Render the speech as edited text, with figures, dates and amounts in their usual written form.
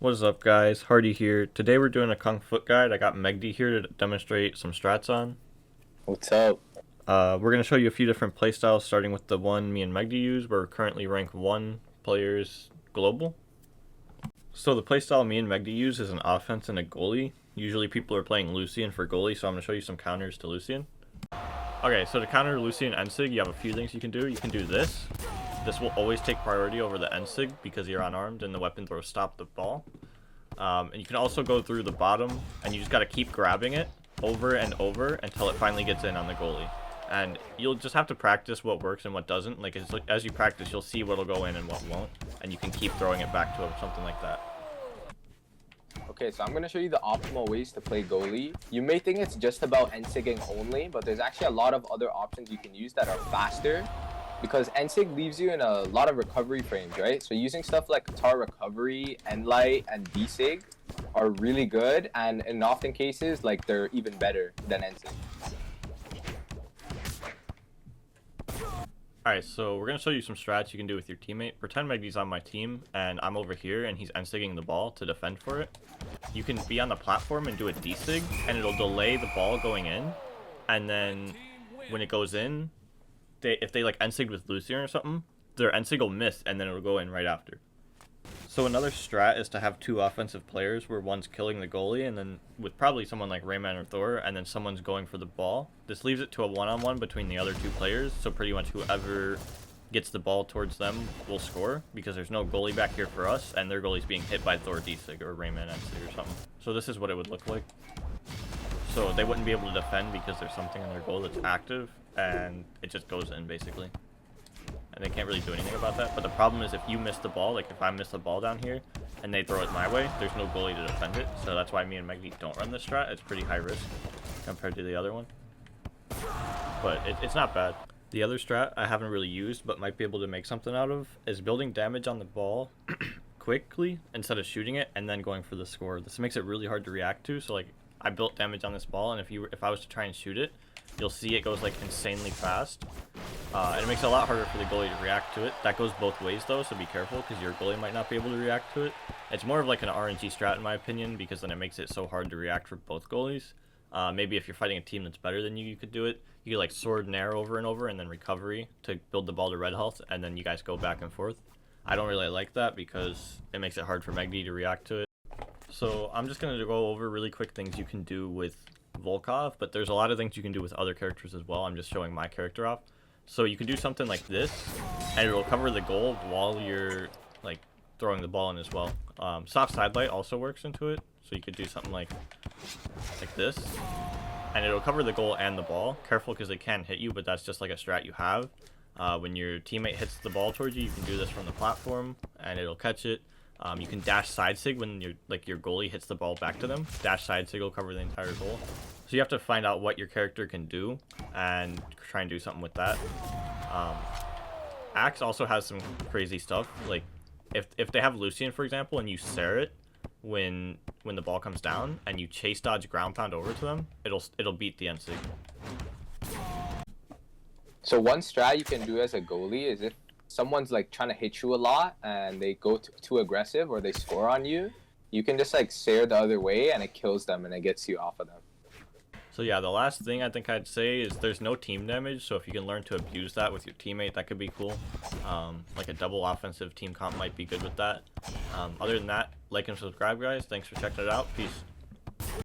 What is up, guys? Hardy here. Today we're doing a KungFoot guide. I got MegD here to demonstrate some strats on. What's up? We're going to show you a few different playstyles, starting with the one me and MegD use. We're currently rank 1 players global. So the playstyle me and MegD use is an offense and a goalie. Usually people are playing Lucian for goalie, so I'm going to show you some counters to Lucian. Okay, so to counter Lucian Ensig, you have a few things you can do. You can do this. This will always take priority over the Ensig because you're unarmed and the weapon throw stop the ball. And you can also go through the bottom and you just got to keep grabbing it over and over until it finally gets in on the goalie. And you'll just have to practice what works and what doesn't. Like as you practice, you'll see what'll go in and what won't. And you can keep throwing it back to him, something like that. Okay, so I'm going to show you the optimal ways to play goalie. You may think it's just about Ensigging only, but there's actually a lot of other options you can use that are faster. Because Ensig leaves you in a lot of recovery frames, right? So using stuff like Qatar Recovery, Enlight, and Desig are really good, and in often cases, like they're even better than Ensig. Alright, so we're going to show you some strats you can do with your teammate. Pretend MegD's on my team, and I'm over here, and he's Ensigging the ball to defend for it. You can be on the platform and do a Desig, and it'll delay the ball going in, and then when it goes in, if they like Ensig with Lucian or something, their Ensig will miss and then it'll go in right after. So another strat is to have two offensive players where one's killing the goalie and then with probably someone like Rayman or Thor and then someone's going for the ball. This leaves it to a one-on-one between the other two players, so pretty much whoever gets the ball towards them will score because there's no goalie back here for us and their goalie's being hit by Thor Desig or Rayman Ensig or something. So this is what it would look like. So they wouldn't be able to defend because there's something in their goal that's active and it just goes in basically. And they can't really do anything about that. But the problem is if you miss the ball, like if I miss the ball down here and they throw it my way, there's no goalie to defend it. So that's why me and MegD don't run this strat. It's pretty high risk compared to the other one. But it's not bad. The other strat I haven't really used but might be able to make something out of is building damage on the ball quickly instead of shooting it and then going for the score. This makes it really hard to react to. So like I built damage on this ball, and if I was to try and shoot it, you'll see it goes like insanely fast, and it makes it a lot harder for the goalie to react to it. That goes both ways though, so be careful because your goalie might not be able to react to it. It's more of like an RNG strat in my opinion because then it makes it so hard to react for both goalies. Maybe if you're fighting a team that's better than you, you could do it. You could like sword nair over and over and then recovery to build the ball to red health, and then you guys go back and forth. I don't really like that because it makes it hard for MegD to react to it. So I'm just going to go over really quick things you can do with Volkov, but there's a lot of things you can do with other characters as well. I'm just showing my character off. So you can do something like this, and it'll cover the goal while you're like throwing the ball in as well. Soft sidelight also works into it, so you could do something like this, and it'll cover the goal and the ball. Careful because they can hit you, but that's just like a strat you have. When your teammate hits the ball towards you, you can do this from the platform, and it'll catch it. You can dash side sig when your goalie hits the ball back to them. Dash side sig will cover the entire goal. So you have to find out what your character can do and try and do something with that. Axe also has some crazy stuff. Like if they have Lucian, for example, and you Sare it when the ball comes down and you chase dodge ground pound over to them, it'll beat the Ensig. So one strat you can do as a goalie is if someone's like trying to hit you a lot and they go too aggressive or they score on you, you can just like Sare the other way and it kills them and it gets you off of them. So yeah, the last thing I think I'd say is there's no team damage, so if you can learn to abuse that with your teammate, that could be cool. Like a double offensive team comp might be good with that. Other than that, like and subscribe, guys. Thanks for checking it out. Peace.